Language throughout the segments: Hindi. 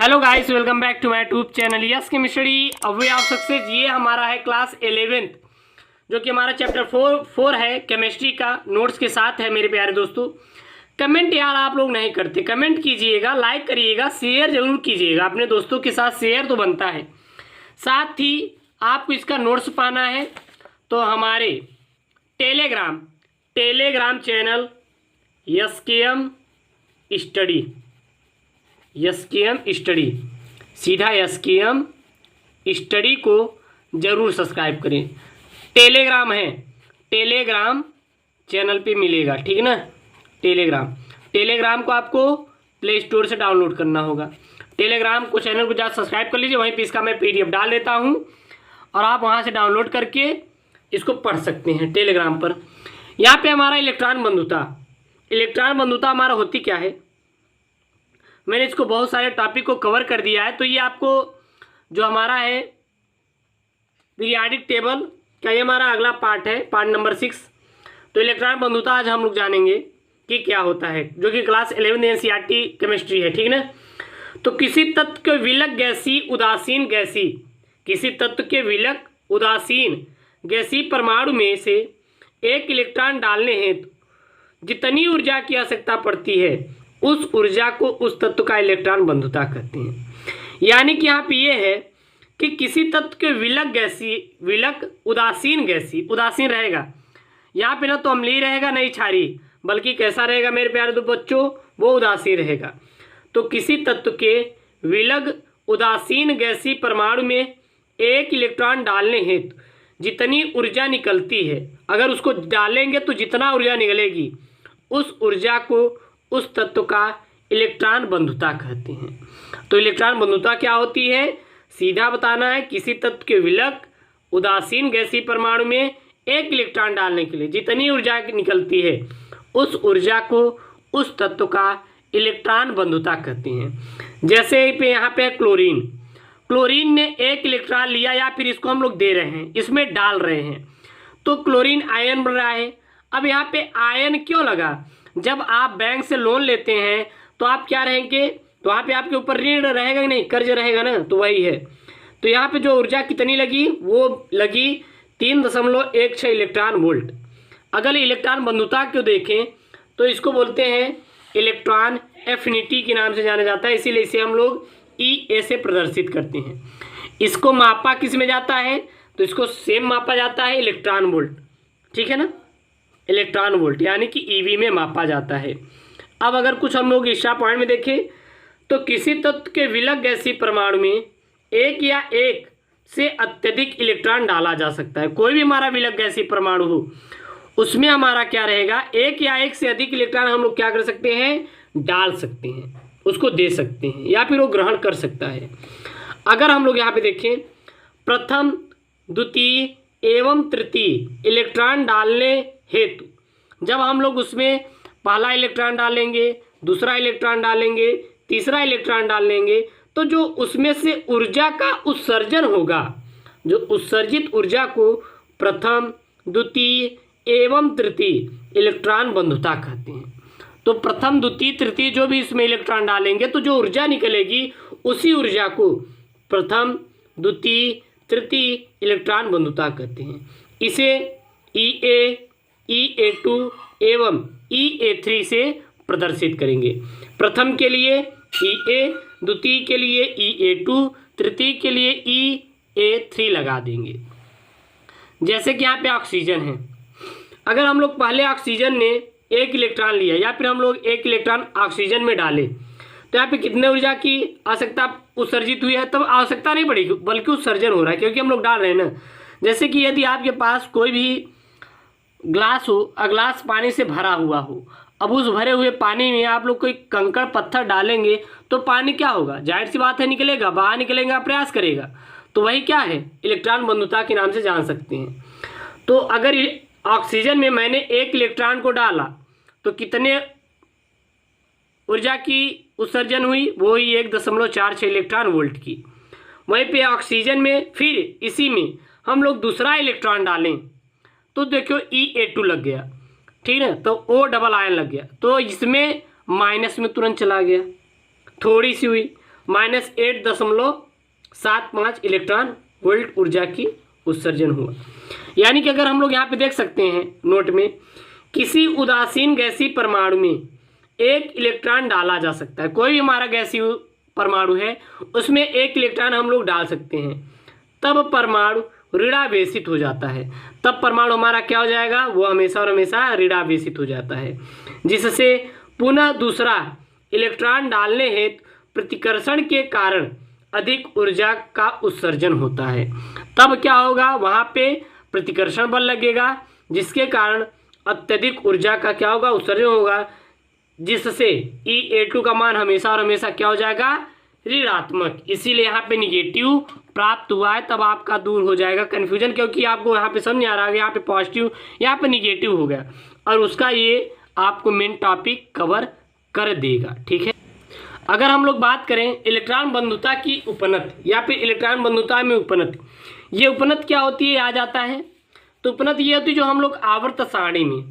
Hello guys, welcome back to my YouTube channel yes chemistry. A way of success. ये हमारा है क्लास 11th, जो कि हमारा चैप्टर 4 है केमिस्ट्री का, नोट्स के साथ है। मेरे प्यारे दोस्तों, कमेंट यार आप लोग नहीं करते, कमेंट कीजिएगा, लाइक करिएगा, शेयर जरूर कीजिएगा अपने दोस्तों के साथ। शेयर तो बनता है। साथ ही आपको इसका नोट्स पाना है तो हमारे टेलीग्राम चैनल SKM स्टडी, सीधा SKM स्टडी को ज़रूर सब्सक्राइब करें। टेलीग्राम है, टेलीग्राम चैनल पे मिलेगा, ठीक ना। टेलीग्राम को आपको प्ले स्टोर से डाउनलोड करना होगा। टेलीग्राम को चैनल को जाकर सब्सक्राइब कर लीजिए, वहीं पे इसका मैं PDF डाल देता हूँ और आप वहाँ से डाउनलोड करके इसको पढ़ सकते हैं टेलीग्राम पर। यहाँ पे हमारा इलेक्ट्रॉन बंधुता हमारा होती क्या है, मैंने इसको बहुत सारे टॉपिक को कवर कर दिया है। तो ये आपको जो हमारा है पीरियाडिक टेबल का, ये हमारा अगला पार्ट है, पार्ट नंबर 6। तो इलेक्ट्रॉन बंधुता आज हम लोग जानेंगे कि क्या होता है, जो कि क्लास 11 NCERT केमिस्ट्री है, ठीक ना। तो किसी तत्व के विलक गैसीय परमाणु में से एक इलेक्ट्रॉन डालने हेतु जितनी ऊर्जा की आवश्यकता पड़ती है, उस ऊर्जा को उस तत्व का इलेक्ट्रॉन बंधुता कहते हैं। यानी कि यहाँ पे ये है कि किसी तत्व के विलक उदासीन रहेगा। यहाँ पे ना तो अम्लीय रहेगा, नहीं क्षारीय, बल्कि कैसा रहेगा मेरे प्यारे बच्चों, वो उदासीन रहेगा। तो किसी तत्व के विलग उदासीन गैसीय परमाणु में एक इलेक्ट्रॉन डालने हेतु जितनी ऊर्जा निकलती है, अगर उसको डालेंगे तो जितना ऊर्जा निकलेगी, उस ऊर्जा को उस तत्व का इलेक्ट्रॉन बंधुता कहते हैं। तो इलेक्ट्रॉन बंधुता क्या होती है, सीधा बताना है। किसी तत्व के विलक उदासीन गैसीय परमाणु में एक इलेक्ट्रॉन डालने के लिए जितनी ऊर्जा निकलती है, उस ऊर्जा को उस तत्व का इलेक्ट्रॉन बंधुता कहते हैं। जैसे पे यहाँ पे क्लोरीन ने एक इलेक्ट्रॉन लिया, या फिर इसको हम लोग दे रहे हैं, इसमें डाल रहे हैं, तो क्लोरीन आयन बन रहा है। अब यहाँ पे आयन क्यों लगा, जब आप बैंक से लोन लेते हैं तो आप क्या रहेंगे, तो वहाँ पे आपके ऊपर ऋण रहेगा कि नहीं, कर्ज रहेगा ना, तो वही है। तो यहाँ पे जो ऊर्जा कितनी लगी, वो लगी 3.16 इलेक्ट्रॉन वोल्ट। अगर इलेक्ट्रॉन बंधुता को देखें तो इसको बोलते हैं इलेक्ट्रॉन एफिनिटी के नाम से जाना जाता है, इसीलिए इसे हम लोग EA से प्रदर्शित करते हैं। इसको मापा किस में जाता है, तो इसको सेम मापा जाता है इलेक्ट्रॉन वोल्ट, ठीक है ना, इलेक्ट्रॉन वोल्ट, यानी कि EV में मापा जाता है। अब अगर कुछ हम लोग एक्स्ट्रा पॉइंट में देखें तो किसी तत्व के विलक गैसीय परमाणु में एक या एक से अत्यधिक इलेक्ट्रॉन डाला जा सकता है। कोई भी हमारा विलक गैसीय परमाणु हो, उसमें हमारा क्या रहेगा, एक या एक से अधिक इलेक्ट्रॉन हम लोग क्या कर सकते हैं, डाल सकते हैं, उसको दे सकते हैं, या फिर वो ग्रहण कर सकता है। अगर हम लोग यहाँ पे देखें, प्रथम द्वितीय एवं तृतीय इलेक्ट्रॉन डालने हेतु जब हम लोग उसमें पहला इलेक्ट्रॉन डालेंगे, दूसरा इलेक्ट्रॉन डालेंगे, तीसरा इलेक्ट्रॉन डालेंगे, तो जो उसमें से ऊर्जा का उत्सर्जन होगा, जो उत्सर्जित ऊर्जा को प्रथम द्वितीय एवं तृतीय इलेक्ट्रॉन बंधुता कहते हैं। तो प्रथम द्वितीय तृतीय जो भी इसमें इलेक्ट्रॉन डालेंगे, तो जो ऊर्जा निकलेगी, उसी ऊर्जा को प्रथम द्वितीय तृतीय इलेक्ट्रॉन बंधुता कहते हैं। इसे EA, EA2 एवं EA3 से प्रदर्शित करेंगे। प्रथम के लिए EA, द्वितीय के लिए EA2, तृतीय के लिए EA3 लगा देंगे। जैसे कि यहाँ पे ऑक्सीजन है, अगर हम लोग पहले ऑक्सीजन ने एक इलेक्ट्रॉन लिया, या फिर हम लोग एक इलेक्ट्रॉन ऑक्सीजन में डालें, तो यहाँ पे कितने ऊर्जा की आवश्यकता उत्सर्जित हुई है, तब आवश्यकता नहीं पड़ेगी, बल्कि उत्सर्जन हो रहा है, क्योंकि हम लोग डाल रहे हैं ना। जैसे कि यदि आपके पास कोई भी ग्लास हो, ग्लास पानी से भरा हुआ हो, अब उस भरे हुए पानी में आप लोग कोई कंकड़ पत्थर डालेंगे, तो पानी क्या होगा, जाहिर सी बात है निकलेगा, बाहर निकलेगा, प्रयास करेगा। तो वही क्या है, इलेक्ट्रॉन बंधुता के नाम से जान सकते हैं। तो अगर ऑक्सीजन में मैंने एक इलेक्ट्रॉन को डाला, तो कितने ऊर्जा की उत्सर्जन हुई, वो हुई 1.46 इलेक्ट्रॉन वोल्ट की। वहीं पे ऑक्सीजन में फिर इसी में हम लोग दूसरा इलेक्ट्रॉन डालें, तो देखो EA2 लग गया, ठीक है, तो O डबल आयन लग गया, तो इसमें माइनस में तुरंत चला गया, थोड़ी सी हुई। -8.75 इलेक्ट्रॉन वोल्ट ऊर्जा की उत्सर्जन हुआ। यानी कि अगर हम लोग यहाँ पे देख सकते हैं नोट में, किसी उदासीन गैसीय परमाणु में एक इलेक्ट्रॉन डाला जा सकता है। कोई भी हमारा गैसीय परमाणु है उसमें एक इलेक्ट्रॉन हम लोग डाल सकते हैं, तब परमाणु ऋणावेशित हो जाता है। तब परमाणु हमारा क्या हो जाएगा, वो हमेशा और हमेशा ऋणावेशित हो जाता है, जिससे पुनः दूसरा इलेक्ट्रॉन डालने हेतु प्रतिकर्षण के कारण अधिक ऊर्जा का उत्सर्जन होता है। तब क्या होगा, वहाँ पे प्रतिकर्षण बल लगेगा, जिसके कारण अत्यधिक ऊर्जा का क्या होगा, उत्सर्जन होगा, जिससे E(A2) का मान हमेशा और हमेशा क्या हो जाएगा, ऋणात्मक। इसीलिए यहाँ पे निगेटिव प्राप्त हुआ है। तब आपका दूर हो जाएगा कन्फ्यूजन, क्योंकि आपको यहाँ पे समझ नहीं आ रहा है, यहाँ पे पॉजिटिव यहाँ पे निगेटिव हो गया, और उसका ये आपको मेन टॉपिक कवर कर देगा। ठीक है। अगर हम लोग बात करें इलेक्ट्रॉन बंधुता की उपनति या फिर इलेक्ट्रॉन बंधुता में उपनति, ये उपनति क्या होती है, आ जाता है। तो उपनति ये होती है जो हम लोग आवर्त सारणी में,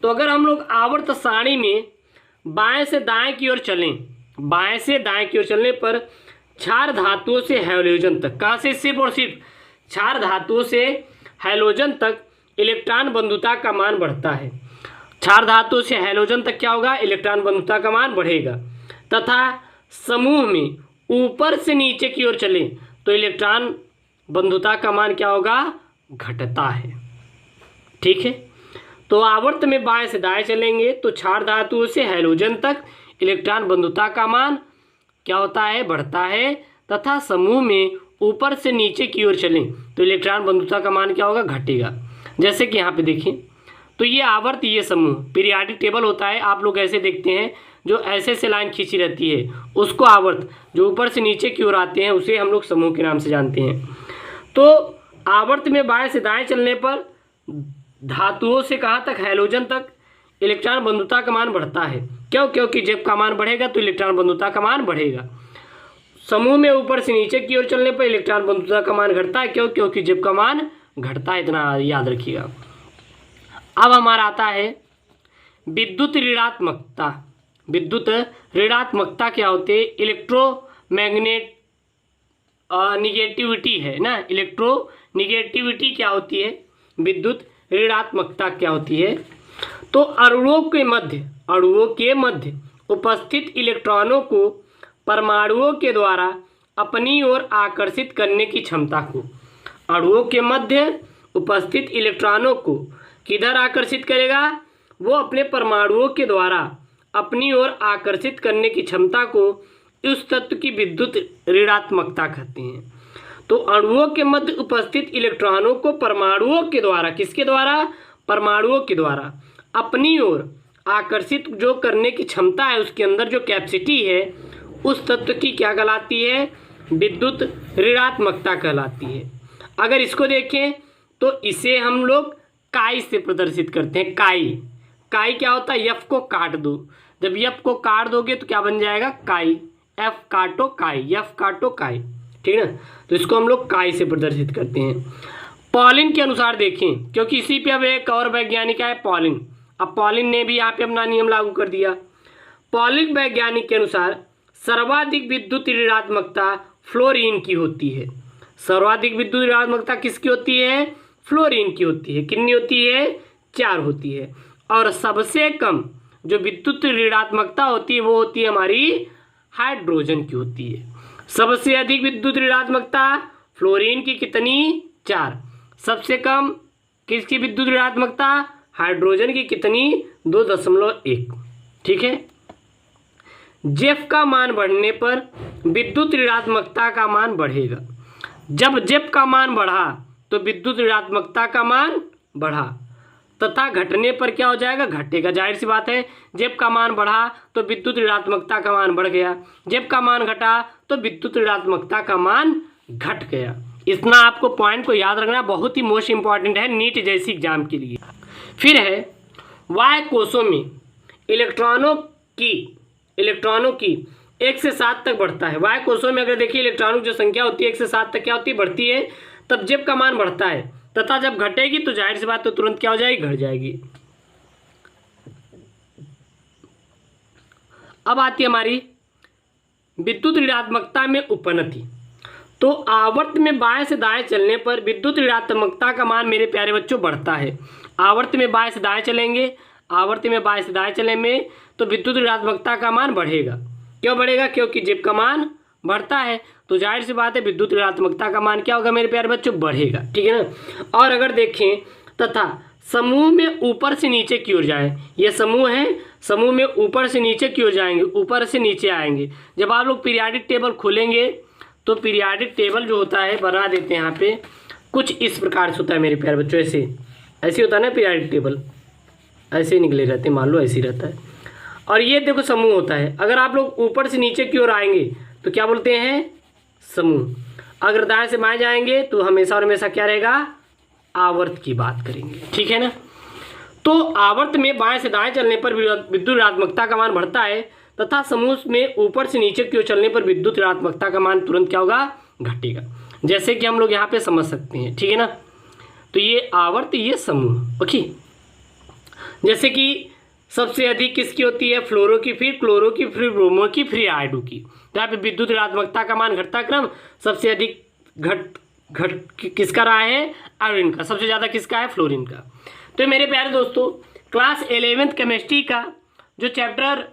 तो अगर हम लोग आवर्त सारणी में बाएं से दाएं की ओर चलें, बाएं से दाएं की ओर चलने पर क्षार धातुओं से हैलोजन तक, कहाँ से, सिर्फ और सिर्फ क्षार धातुओं से हैलोजन तक इलेक्ट्रॉन बंधुता का मान बढ़ता है। क्षार धातुओं से हैलोजन तक क्या होगा, इलेक्ट्रॉन बंधुता का मान बढ़ेगा। तथा समूह में ऊपर से नीचे की ओर चले तो इलेक्ट्रॉन बंधुता का मान क्या होगा, घटता है। ठीक है। तो आवर्त में बाएं से दाएं चलेंगे तो क्षार धातुओं से हैलोजन तक इलेक्ट्रॉन बंधुता का मान क्या होता है, बढ़ता है। तथा समूह में ऊपर से नीचे की ओर चलें तो इलेक्ट्रॉन बंधुता का मान क्या होगा, घटेगा। जैसे कि यहाँ पे देखें, तो ये आवर्त, ये समूह पीरियाडिक टेबल होता है, आप लोग ऐसे देखते हैं, जो ऐसे से लाइन खींची रहती है उसको आवर्त, जो ऊपर से नीचे की ओर आते हैं उसे हम लोग समूह के नाम से जानते हैं। तो आवर्त में बाएं से दाएं चलने पर धातुओं से कहाँ तक, हैलोजन तक इलेक्ट्रॉन बंधुता का मान बढ़ता है। क्यों, क्योंकि जब का मान बढ़ेगा तो इलेक्ट्रॉन बंधुता का मान बढ़ेगा। समूह में ऊपर से नीचे की ओर चलने पर इलेक्ट्रॉन बंधुता का मान घटता है। क्यों, क्योंकि जब का मान घटता है, इतना याद रखिएगा। अब हमारा आता है विद्युत ऋणात्मकता। विद्युत ऋणात्मकता क्या होती है, इलेक्ट्रोमैग्नेट निगेटिविटी है ना, इलेक्ट्रोनिगेटिविटी क्या होती है, विद्युत ऋणात्मकता क्या होती है। तो अणुओं के मध्य उपस्थित इलेक्ट्रॉनों को परमाणुओं के द्वारा अपनी ओर आकर्षित करने की क्षमता को, अणुओं के मध्य उपस्थित इलेक्ट्रॉनों को किधर आकर्षित करेगा, वो अपने परमाणुओं के द्वारा अपनी ओर आकर्षित करने की क्षमता को उस तत्व की विद्युत ऋणात्मकता कहते हैं। तो अणुओं के मध्य उपस्थित इलेक्ट्रॉनों को परमाणुओं के द्वारा, किसके द्वारा, परमाणुओं के द्वारा अपनी ओर आकर्षित जो करने की क्षमता है, उसके अंदर जो कैपेसिटी है, उस तत्व की क्या कहलाती है, विद्युत ऋणात्मकता कहलाती है। अगर इसको देखें तो इसे हम लोग काई से प्रदर्शित करते हैं। काई क्या होता है, एफ को काट दो, जब एफ को काट दोगे तो क्या बन जाएगा, काई, एफ काटो काई, एफ काटो काई, ठीक है ना। तो इसको हम लोग काई से प्रदर्शित करते हैं। पॉलिन के अनुसार देखें, क्योंकि इसी पे अब एक और वैज्ञानिक है पॉलिन, अब पॉलिन ने भी यहाँ पे अपना नियम लागू कर दिया। पॉलिन वैज्ञानिक के अनुसार सर्वाधिक विद्युत ऋणात्मकता फ्लोरीन की होती है। सर्वाधिक विद्युत ऋणात्मकता किसकी होती है, फ्लोरीन की होती है। कितनी होती है, 4 होती है। और सबसे कम जो विद्युत ऋणात्मकता होती है वो होती है हमारी हाइड्रोजन की होती है। सबसे अधिक विद्युत ऋणात्मकता फ्लोरीन की कितनी, 4। सबसे कम किसकी विद्युत ऋणात्मकता, हाइड्रोजन की कितनी, 2.1। ठीक है। जेफ का मान बढ़ने पर विद्युत ऋणात्मकता का मान बढ़ेगा। जब जेफ का मान बढ़ा तो विद्युत ऋणात्मकता का मान बढ़ा, तथा घटने पर क्या हो जाएगा, घटेगा। जाहिर सी बात है, जेफ का मान बढ़ा तो विद्युत ऋणात्मकता का मान बढ़ गया, जेफ का मान घटा तो विद्युत ऋणात्मकता का मान घट गया। इतना आपको पॉइंट को याद रखना बहुत ही मोस्ट इंपॉर्टेंट है नीट जैसी एग्जाम के लिए। फिर है वाय कोशों में इलेक्ट्रॉनों की 1 से 7 तक बढ़ता है। वाय कोशों में अगर देखिए इलेक्ट्रॉनों की जो संख्या होती है 1 से 7 तक क्या होती है, बढ़ती है, तब जेफ का मान बढ़ता है, तथा जब घटेगी तो जाहिर सी बात तो तुरंत क्या हो जाएगी, घट जाएगी। अब आती है हमारी विद्युत ऋणात्मकता में उपनति। तो आवर्त में बाएं से दाएं चलने पर विद्युत ऋणात्मकता का मान मेरे प्यारे बच्चों बढ़ता है। आवर्त में बाएं से दाएं चलेंगे, आवर्त में बाएं से दाएं चलेंगे तो विद्युत ऋणात्मकता का मान बढ़ेगा। क्यों बढ़ेगा? क्योंकि जेब का मान बढ़ता है, तो जाहिर सी बात है विद्युत ऋणात्मकता का मान क्या होगा मेरे प्यारे बच्चों? बढ़ेगा। ठीक है ना। और अगर देखें तथा समूह में ऊपर से नीचे की ओर जाए, ये समूह है, समूह में ऊपर से नीचे की ओर जाएंगे, ऊपर से नीचे आएंगे। जब आप लोग पीरियाडिक टेबल खोलेंगे तो पीरियाडिक टेबल जो होता है, बना देते हैं यहाँ पे, कुछ इस प्रकार से होता है मेरे प्यारे बच्चों। ऐसे ऐसे होता है ना पीरियाडिक टेबल, ऐसे निकले रहते हैं, मान लो ऐसे ही रहता है। और ये देखो समूह होता है। अगर आप लोग ऊपर से नीचे की ओर आएंगे तो क्या बोलते हैं? समूह। अगर दाएं से बाएं जाएंगे तो हमेशा और हमेशा क्या रहेगा? आवर्त की बात करेंगे। ठीक है ना। तो आवर्त में बाएं से दाएं चलने पर विद्युत ऋणात्मकता का मान बढ़ता है तथा समूह में ऊपर से नीचे की ओर चलने पर विद्युत ऋणात्मकता का मान तुरंत क्या होगा? घटेगा। जैसे कि हम लोग यहाँ पे समझ सकते हैं। ठीक है ना। तो ये आवर्त, ये समूह। ओके। जैसे कि सबसे अधिक किसकी होती है? फ्लोरो की, फिर क्लोरो की, फिर ब्रोमो की, फिर आयोडो की। तो यहाँ पे विद्युत ऋणात्मकता का मान घटता क्रम सबसे अधिक घट किसका रहा है? आयोडीन का। सबसे ज़्यादा किसका है? फ्लोरीन का। तो मेरे प्यारे दोस्तों, क्लास 11th केमिस्ट्री का जो चैप्टर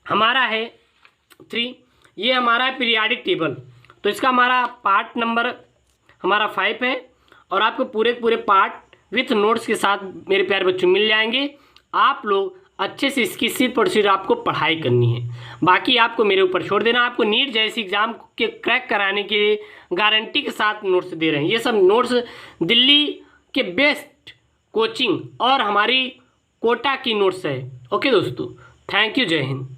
हमारा है 3, ये हमारा है पीरियाडिक टेबल। तो इसका हमारा पार्ट नंबर हमारा 5 है और आपको पूरे पूरे पार्ट विथ नोट्स के साथ मेरे प्यारे बच्चों मिल जाएंगे। आप लोग अच्छे से इसकी सिर्फ प्रोसीजर आपको पढ़ाई करनी है, बाकी आपको मेरे ऊपर छोड़ देना। आपको नीट जैसी एग्जाम के क्रैक कराने के गारंटी के साथ नोट्स दे रहे हैं। ये सब नोट्स दिल्ली के बेस्ट कोचिंग और हमारी कोटा की नोट्स है। ओके दोस्तों, थैंक यू, जय हिंद।